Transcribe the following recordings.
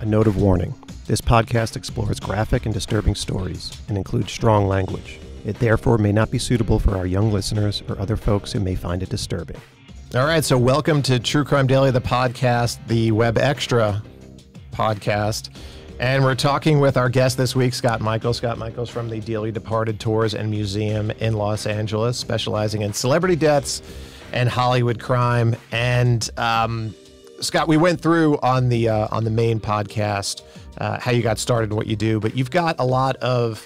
A note of warning. This podcast explores graphic and disturbing stories and includes strong language. It therefore may not be suitable for our young listeners or other folks who may find it disturbing. All right, so welcome to True Crime Daily, the podcast, the Web Extra podcast. And we're talking with our guest this week, Scott Michaels. Scott Michaels from the Dearly Departed Tours and Museum in Los Angeles, specializing in celebrity deaths and Hollywood crime. And Scott, we went through on the main podcast how you got started and what you do, but you've got a lot of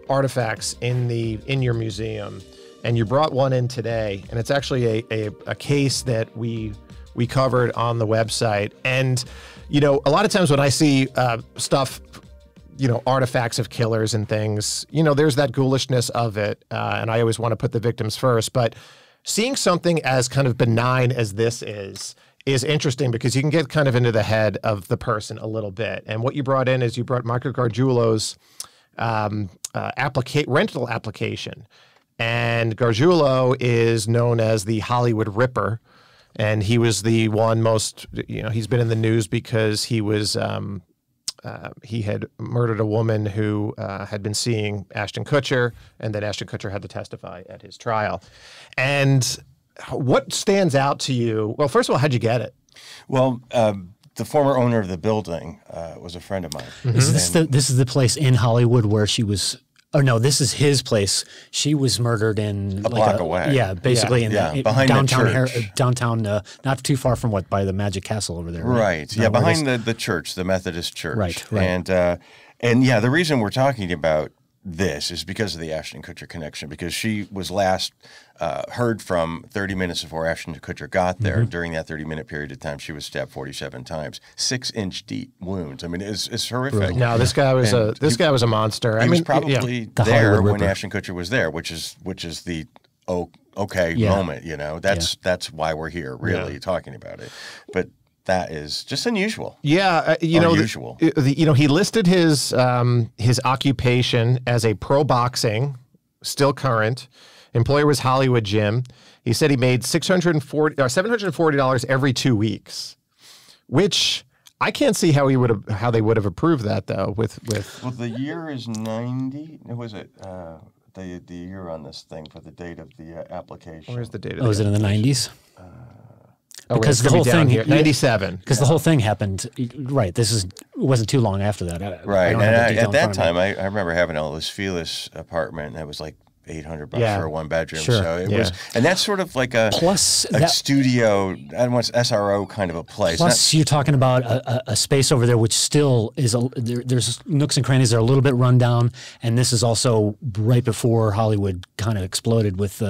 artifacts in your museum, and you brought one in today, and it's actually a case that we covered on the website. And you know, a lot of times when I see stuff, you know, artifacts of killers and things, you know, there's that ghoulishness of it, and I always want to put the victims first. But seeing something as kind of benign as this is interesting because you can get kind of into the head of the person a little bit. And what you brought in is you brought Michael Gargiulo's rental application. And Gargiulo is known as the Hollywood Ripper. And he was the one he's been in the news because he was, he had murdered a woman who had been seeing Ashton Kutcher, and then Ashton Kutcher had to testify at his trial. And what stands out to you? Well, first of all, how'd you get it? Well, the former owner of the building was a friend of mine. Mm-hmm. This is the place in Hollywood where she was. Oh no, this is his place. She was murdered in a block away. Yeah, basically in behind downtown, the church. Downtown, not too far from by the Magic Castle over there. Right. Yeah, behind the church, the Methodist church. Right. And yeah, the reason we're talking about this is because of the Ashton Kutcher connection, because she was last heard from 30 minutes before Ashton Kutcher got there. Mm-hmm. During that 30-minute period of time, she was stabbed 47 times, 6-inch deep wounds. I mean, it's horrific. Right. No, this guy was a monster. He was probably there when Ashton Kutcher was there, which is the moment. You know, that's why we're here, really talking about it. But that is just unusual. Yeah, unusual. He listed his occupation as a pro boxing, still current. Employer was Hollywood Gym. He said he made $740 every 2 weeks, which I can't see how they would have approved that though. Well, the year is 90. Was it the year on this thing for the date of the application? Where's the date? Was it in the 90s? Because the whole thing, 97. Because the whole thing happened, right? It wasn't too long after that. Right, and at that time, I remember having a Los Feliz apartment, and that was like $800 for a one bedroom. Sure. So it was, and that's sort of like a studio, I don't want SRO kind of a place. Plus, you're talking about a space over there which still is there's nooks and crannies that are a little bit run down, and this is also right before Hollywood kind of exploded with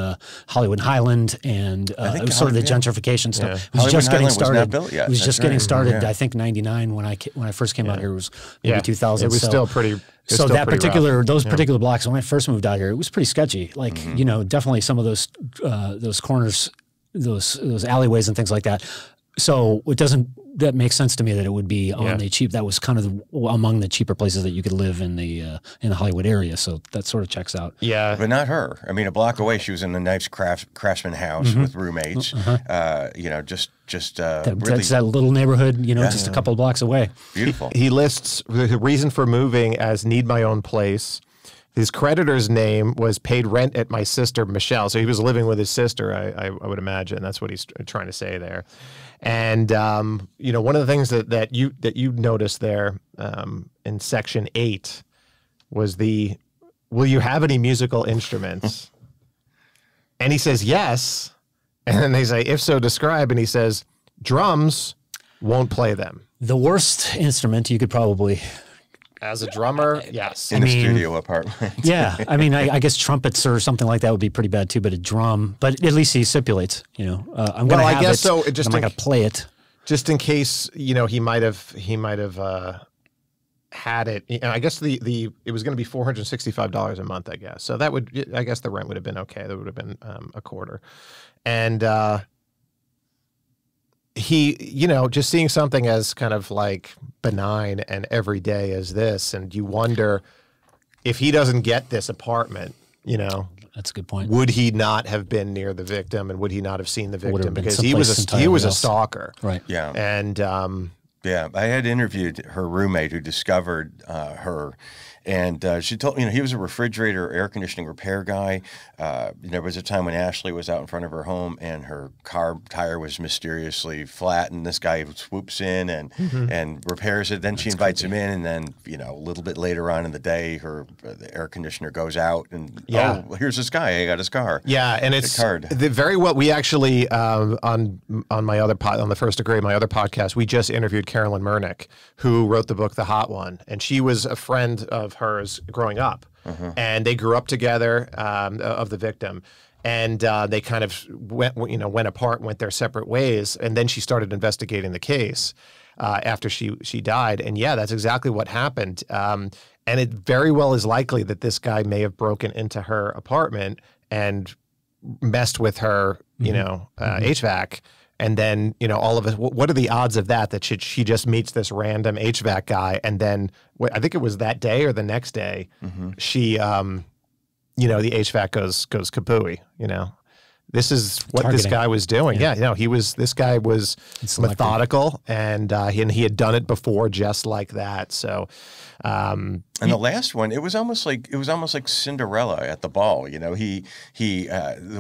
Hollywood Highland and sort of the gentrification stuff. It was just getting started. Was not built yet. It was just getting started. I think '99 when I first came out here. It was maybe 2000. It was still pretty. So that particular particular blocks, when I first moved out here, it was pretty sketchy. Like definitely some of those corners, those alleyways and things like that. So that makes sense to me that it would be on the cheap. That was kind of among the cheaper places that you could live in the Hollywood area. So that sort of checks out. Yeah, but not her. I mean, a block away, she was in a nice craftsman house with roommates. That's that little neighborhood. Just a couple of blocks away. Beautiful. He lists the reason for moving as need my own place. His creditor's name was paid rent at my sister Michelle, so he was living with his sister. I would imagine that's what he's trying to say there. And one of the things that you noticed there in section 8 was will you have any musical instruments? And he says yes, and then they say if so describe, and he says drums, won't play them. The worst instrument you could probably. As a drummer, yes. In a studio apartment. Yeah. I mean, I guess trumpets or something like that would be pretty bad too, but a drum. But at least he stipulates, I'm going to have it. So I'm not going to play it. Just in case, he might have had it. I guess it was going to be $465 a month, I guess. So I guess the rent would have been okay. That would have been a quarter. And he, just seeing something as kind of like benign and everyday as this, and you wonder if he doesn't get this apartment, that's a good point. Would he not have been near the victim, and would he not have seen the victim because he was a stalker, right? Yeah, and Yeah, I had interviewed her roommate who discovered her, and she told he was a refrigerator, air conditioning repair guy. There was a time when Ashley was out in front of her home and her car tire was mysteriously flat, and this guy swoops in and repairs it. Then she invites him in, and then a little bit later on in the day, the air conditioner goes out, and oh, here's this guy. I got his car. Yeah, and it's very well. We actually on my other on the First Degree, my other podcast, we just interviewed Carolyn Murnick, who wrote the book The Hot One, and she was a friend of hers growing up, and they grew up together, of the victim, and they kind of went apart, went their separate ways, and then she started investigating the case after she died, and yeah, that's exactly what happened, and it very well is likely that this guy may have broken into her apartment and messed with her, HVAC. And then, all of it, what are the odds of that she just meets this random HVAC guy, and then I think it was that day or the next day, she, the HVAC goes kapooey, This is what this guy was doing. Yeah, this guy was methodical, and he had done it before just like that. So, and the last one, it was almost like Cinderella at the ball. The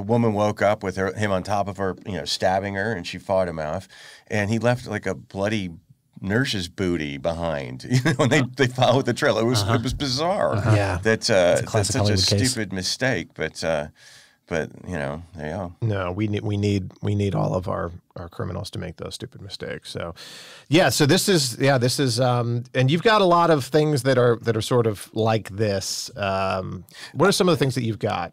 woman woke up with him on top of her, stabbing her, and she fought him off, and he left like a bloody nurse's booty behind. And they followed the trail. It was bizarre. Yeah, that's such a stupid mistake, but there you go. No, we need all of our criminals to make those stupid mistakes. So, yeah. So this is, and you've got a lot of things that are sort of like this. What are some of the things that you've got?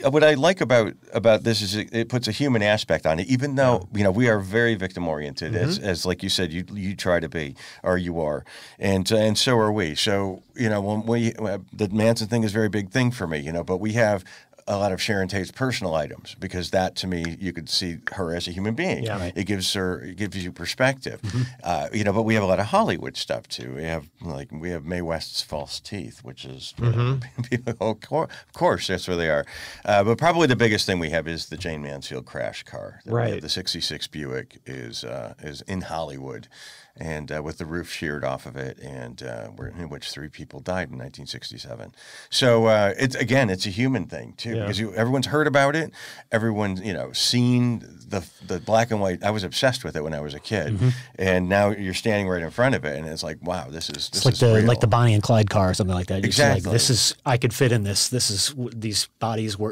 What I like about this is it puts a human aspect on it. Even though we are very victim oriented, as like you said, you try to be, or you are, and so are we. So when the Manson thing is a very big thing for me. But we have a lot of Sharon Tate's personal items, because that, to me, you could see her as a human being. Yeah, right. It gives you perspective. But we have a lot of Hollywood stuff too. We have Mae West's false teeth, which is of course that's where they are. But probably the biggest thing we have is the Jayne Mansfield crash car. Right. The '66 Buick is in Hollywood, and with the roof sheared off of it, and in which 3 people died in 1967. So it's a human thing too, because everyone's heard about it, everyone's seen the black and white. I was obsessed with it when I was a kid, and now you're standing right in front of it, and it's like, wow, this is real. Like the Bonnie and Clyde car or something like that. Exactly. I could fit in this. This is these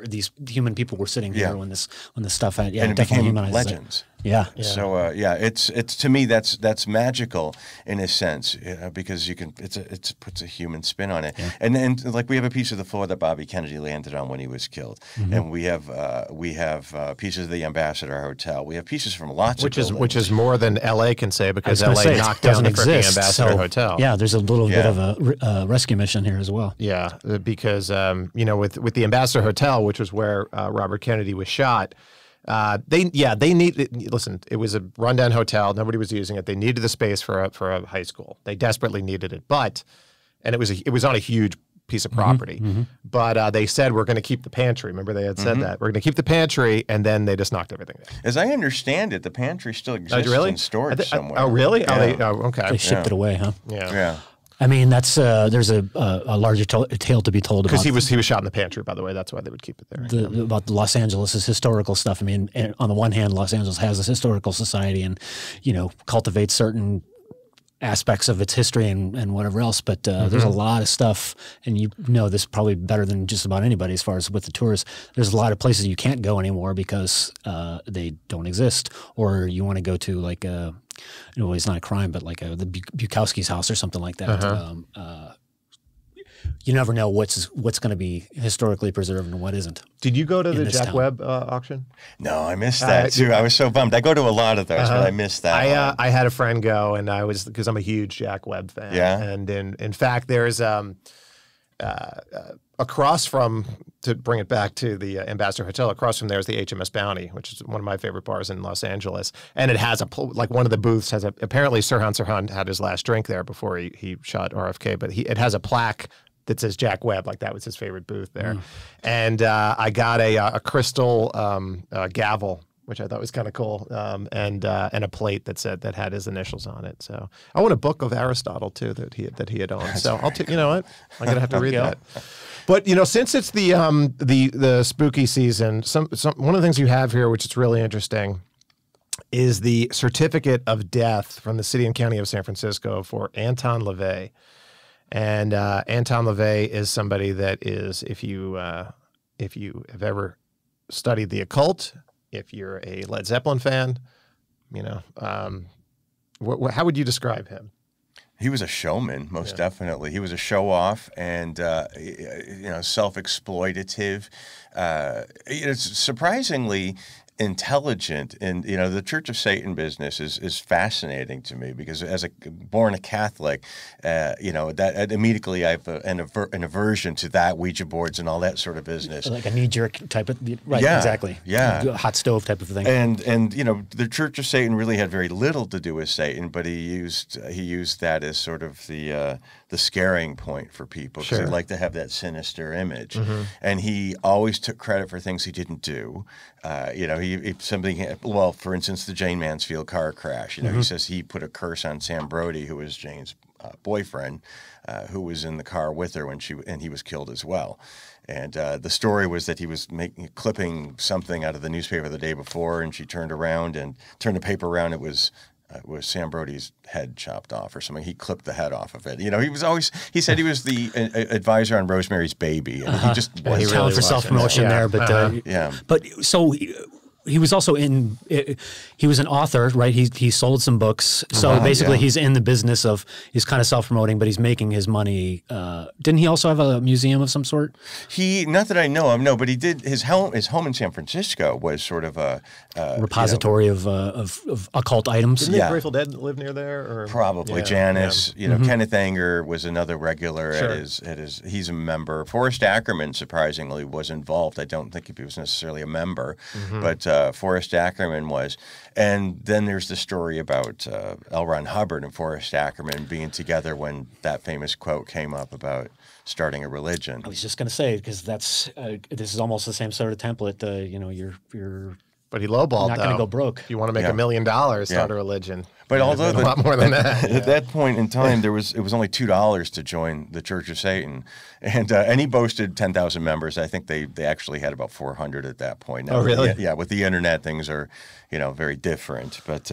these human people were sitting here when this stuff had and it definitely became humanized legends. It. Yeah. So it's to me that's magical in a sense, because it puts a human spin on it, and like we have a piece of the floor that Bobby Kennedy landed on when he was killed, and we have pieces of the Ambassador Hotel. We have pieces from lots of buildings. Which is more than LA can say, because LA knocked down the freaking Ambassador Hotel. Yeah, there's a little bit of a rescue mission here as well. Yeah, because with the Ambassador Hotel, which was where Robert Kennedy was shot. They need. Listen, it was a rundown hotel. Nobody was using it. They needed the space for a high school. They desperately needed it, and it was on a huge piece of property. But they said, we're going to keep the pantry. Remember, they had said that we're going to keep the pantry, and then they just knocked everything down. As I understand it, the pantry still exists in storage somewhere. Oh, really? Yeah. Okay. They shipped it away, huh? Yeah. I mean, that's there's a larger tale to be told about. Because he was shot in the pantry, by the way. That's why they would keep it there. About Los Angeles' historical stuff. I mean, on the one hand, Los Angeles has this historical society and, cultivates certain aspects of its history and whatever else. But there's a lot of stuff, and this probably better than just about anybody as far as with the tours. There's a lot of places you can't go anymore because they don't exist, or you want to go to like it's not a crime, but like the Bukowski's house or something like that. You never know what's going to be historically preserved and what isn't. Did you go to the Jack Webb auction? No, I missed that too. I was so bummed. I go to a lot of those, but I missed that. I had a friend go, and because I'm a huge Jack Webb fan. Yeah. And in fact, there's across from, to bring it back to the Ambassador Hotel, across from there is the HMS Bounty, which is one of my favorite bars in Los Angeles. And it has one of the booths has apparently Sirhan had his last drink there before he shot RFK, but it has a plaque that says Jack Webb, like that was his favorite booth there. And I got a crystal gavel which I thought was kind of cool, and a plate that had his initials on it. So I want a book of Aristotle too that he had owned. So you know what, I'm gonna have to read that. But since it's the spooky season, one of the things you have here, which is really interesting, is the certificate of death from the city and county of San Francisco for Anton LaVey. And Anton LaVey is somebody that is, if you have ever studied the occult, if you're a Led Zeppelin fan, how would you describe him? He was a showman, most definitely. He was a show-off and, self-exploitative. It's surprisingly intelligent, and the Church of Satan business is fascinating to me because as born a Catholic, that immediately I have an aversion to that, Ouija boards and all that sort of business, like a knee-jerk type of right, yeah, exactly, hot stove type of thing. And the Church of Satan really had very little to do with Satan, but he used that as sort of the scaring point for people because they like to have that sinister image, and he always took credit for things he didn't do. For instance, the Jane Mansfield car crash. He says he put a curse on Sam Brody, who was Jane's boyfriend, who was in the car with her and he was killed as well. And the story was that he was clipping something out of the newspaper the day before, and she turned the paper around. It was Sam Brody's head chopped off or something. He clipped the head off of it. He said he was the advisor on Rosemary's Baby. And he just was. He really for self-promotion there. But, but so he was also he was an author, right? He sold some books. So basically he's in the business he's kind of self-promoting, but he's making his money. Didn't he also have a museum of some sort? Not that I know of, no, but he did. His home in San Francisco was sort of a repository of occult items. Didn't the Grateful Dead live near there? Or? Probably. Janis, Kenneth Anger was another regular at his, he's a member. Forrest Ackerman, surprisingly, was involved. I don't think he was necessarily a member, but Forrest Ackerman was. And then there's the story about L. Ron Hubbard and Forrest Ackerman being together when that famous quote came up about starting a religion. I was just going to say, because this is almost the same sort of template. You're but he lowballed. Not going to go broke. If you want to make $1 million, start a religion. But although a lot more than that. At that point in time, it was only $2 to join the Church of Satan, and he boasted 10,000 members. I think they actually had about 400 at that point. Now, really? Yeah. With the internet, things are very different. But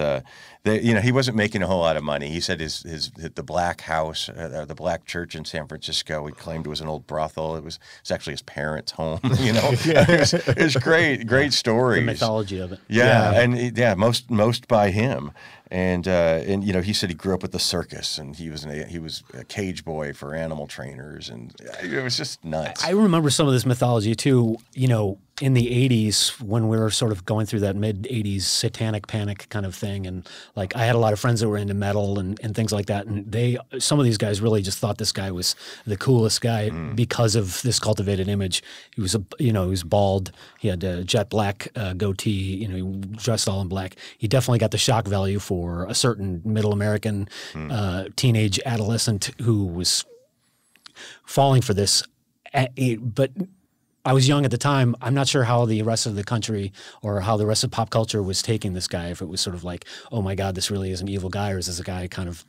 he wasn't making a whole lot of money. He said the Black House, the Black Church in San Francisco, he claimed it was an old brothel. It's actually his parents' home. It was great stories. The mythology of it. And most by him. And he said he grew up with the circus, and he was a cage boy for animal trainers, and it was just nuts. I remember some of this mythology too. In the 80s, when we were sort of going through that mid-80s satanic panic kind of thing, and like I had a lot of friends that were into metal and things like that, and some of these guys really just thought this guy was the coolest guy because of this cultivated image. He was he was bald, he had a jet black goatee, he dressed all in black. He definitely got the shock value for a certain middle American teenage adolescent who was falling for this, but I was young at the time. I'm not sure how the rest of the country or how the rest of pop culture was taking this guy. If it was sort of like, oh my God, this really is an evil guy, or is this a guy kind of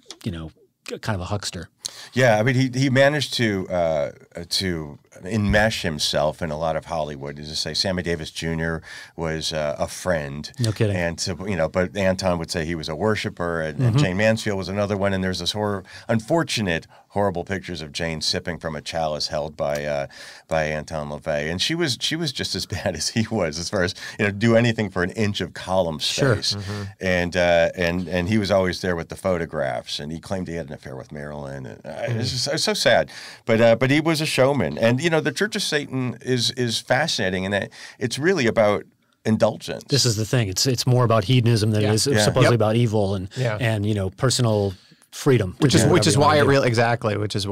a huckster? Yeah, I mean, he managed to enmesh himself in a lot of Hollywood. As I say, Sammy Davis Jr. was a friend. No kidding. And but Anton would say he was a worshiper, and Jane Mansfield was another one. And there's this horrible pictures of Jane sipping from a chalice held by Anton LaVey, and she was just as bad as he was as far as do anything for an inch of column space. Sure. And he was always there with the photographs, and he claimed he had an affair with Marilyn. It's so sad, but he was a showman, and the Church of Satan is fascinating in that it's really about indulgence. This is the thing; it's more about hedonism than it is supposedly about evil and personal freedom, which is why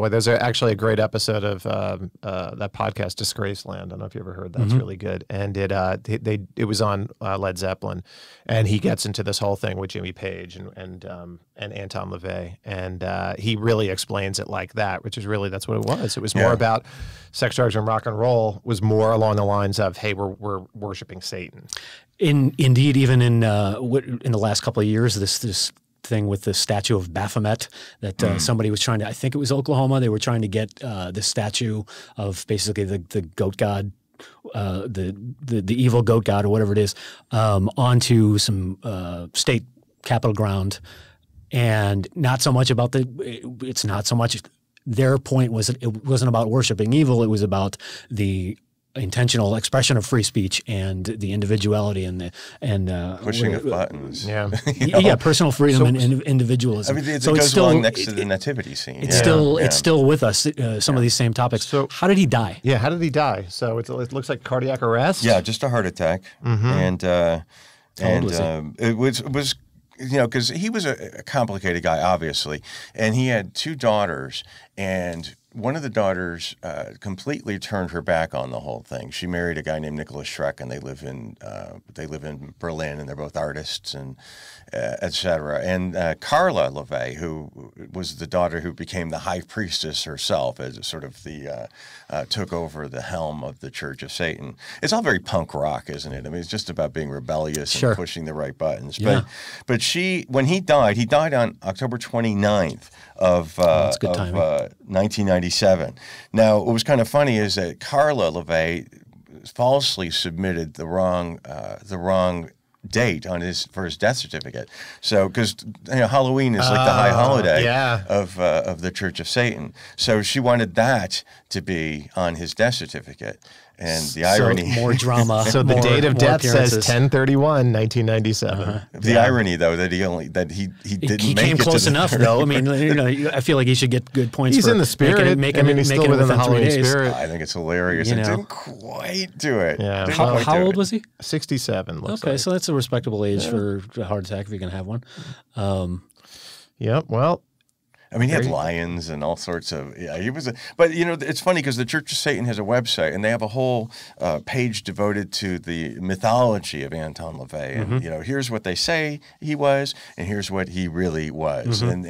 there's actually a great episode of that podcast Disgraceland. I don't know if you ever heard that. It's really good, and it was on Led Zeppelin, and he gets into this whole thing with Jimmy Page and Anton LaVey, and he really explains it like that, which is really that's what it was. It was more about sex, drugs, and rock and roll. Was more along the lines of, hey, we're worshiping Satan. Indeed, even in the last couple of years, this thing with the statue of Baphomet that somebody was trying to, I think it was Oklahoma, they were trying to get this statue of basically the goat god, the evil goat god or whatever it is, onto some state capitol ground. And not so much about it's not so much, their point was that it wasn't about worshiping evil, it was about the intentional expression of free speech and the individuality and pushing of buttons. Yeah. Yeah, personal freedom and individualism. I mean, it goes along next to the nativity scene. It's still with us. Some of these same topics. So, how did he die? Yeah, how did he die? So it looks like cardiac arrest. Yeah, just a heart attack. And it was because he was a complicated guy, obviously, and he had 2 daughters, and one of the daughters completely turned her back on the whole thing. She married a guy named Nicholas Schreck, and they live in Berlin, and they're both artists, and et cetera. And Carla LaVey, who was the daughter who became the high priestess herself, as sort of took over the helm of the Church of Satan. It's all very punk rock, isn't it? I mean, it's just about being rebellious and pushing the right buttons. Yeah. But when he died on October 29th of 1997. Now, what was kind of funny is that Carla LaVey falsely submitted the wrong date for his death certificate. So, because Halloween is like the high holiday of the Church of Satan. So she wanted that to be on his death certificate. And the irony, more drama. So the date of death says 10/31/1997. The irony, though, that he didn't. He came close enough, though. I mean, I feel like he should get good points. He's in the spirit. He's still within the Halloween spirit. I think it's hilarious. It didn't quite do it. Yeah. How old was he? 67. Okay, so that's a respectable age for a heart attack if you can have one. Yep. Well. I mean, he had lions and all sorts of. Yeah, he was. But it's funny because the Church of Satan has a website, and they have a whole page devoted to the mythology of Anton LaVey. And here's what they say he was, and here's what he really was. And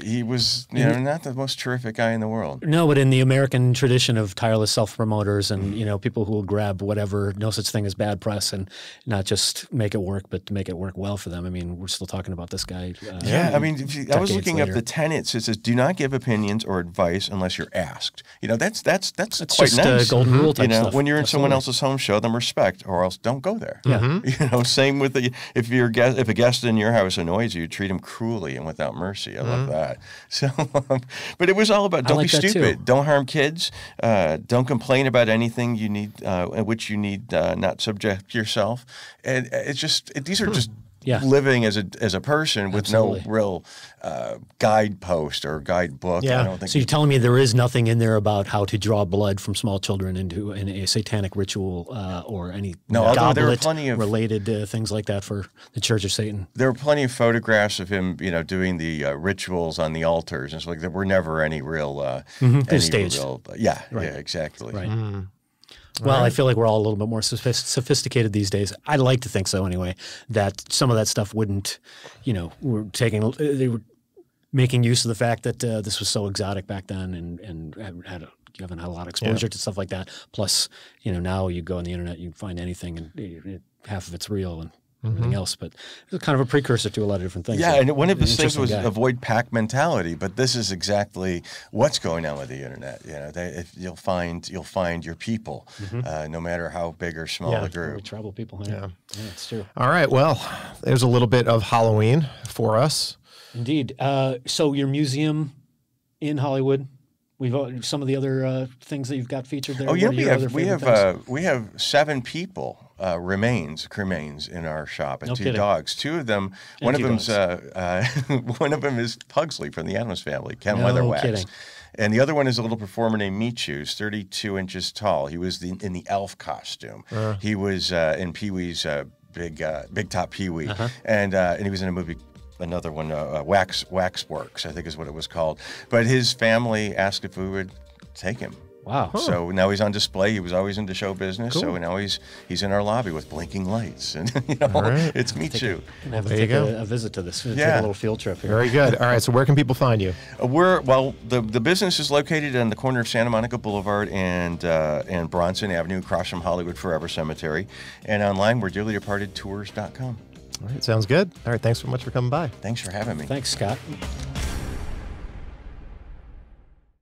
he was not the most terrific guy in the world. No, but in the American tradition of tireless self-promoters and people who will grab whatever, no such thing as bad press, and not just make it work, but to make it work well for them. I mean, we're still talking about this guy. I mean. I was looking up the tenets. It says, "Do not give opinions or advice unless you're asked." That's quite just nice. Golden rule type stuff. When you're in someone else's home, show them respect, or else don't go there. Yeah. Same with if a guest in your house annoys you, treat him cruelly and without mercy. I love that. So, but it was all about don't be stupid, don't harm kids, don't complain about anything you need, which you need not subject yourself, and these are just. Yeah. Living as a person with no real guidepost or guidebook. Yeah. I don't think so you're telling me there is nothing in there about how to draw blood from small children in a satanic ritual or any goblet-related things like that for the Church of Satan? There were plenty of photographs of him, doing the rituals on the altars. And it's like there were never any real staged. Yeah, exactly. Right. Well, I feel like we're all a little bit more sophisticated these days. I'd like to think so anyway, that some of that stuff wouldn't, they were making use of the fact that this was so exotic back then and you haven't had a lot of exposure to stuff like that. Plus, now you go on the internet, you can find anything and half of it's real and everything else, but it's kind of a precursor to a lot of different things. Yeah, and one of his things was avoid pack mentality, but this is exactly what's going on with the internet. You'll find your people, no matter how big or small the group. Tribal people. Yeah, it's true. All right, well, there's a little bit of Halloween for us. Indeed. So your museum in Hollywood. We've some of the other things that you've got featured there. Oh yeah, we have 7 people. Cremains in our shop and 2 dogs. 2 of them, one of them is Pugsley from the Addams Family, Ken Weatherwax. Kidding. And the other one is a little performer named Michu, who's 32 inches tall. He was in the elf costume. He was in Pee-wee's Big Top Pee-wee, and he was in a movie. Another one, Waxworks, I think is what it was called. But his family asked if we would take him. Wow. So now he's on display. He was always into show business. So now he's in our lobby with blinking lights, and it's Meet You. Have to take a visit to this. Take a little field trip here. Very good. All right. So where can people find you? The business is located on the corner of Santa Monica Boulevard and Bronson Avenue, across from Hollywood Forever Cemetery, and online we're dearlydepartedtours.com. All right. Sounds good. All right. Thanks so much for coming by. Thanks for having me. Thanks, Scott.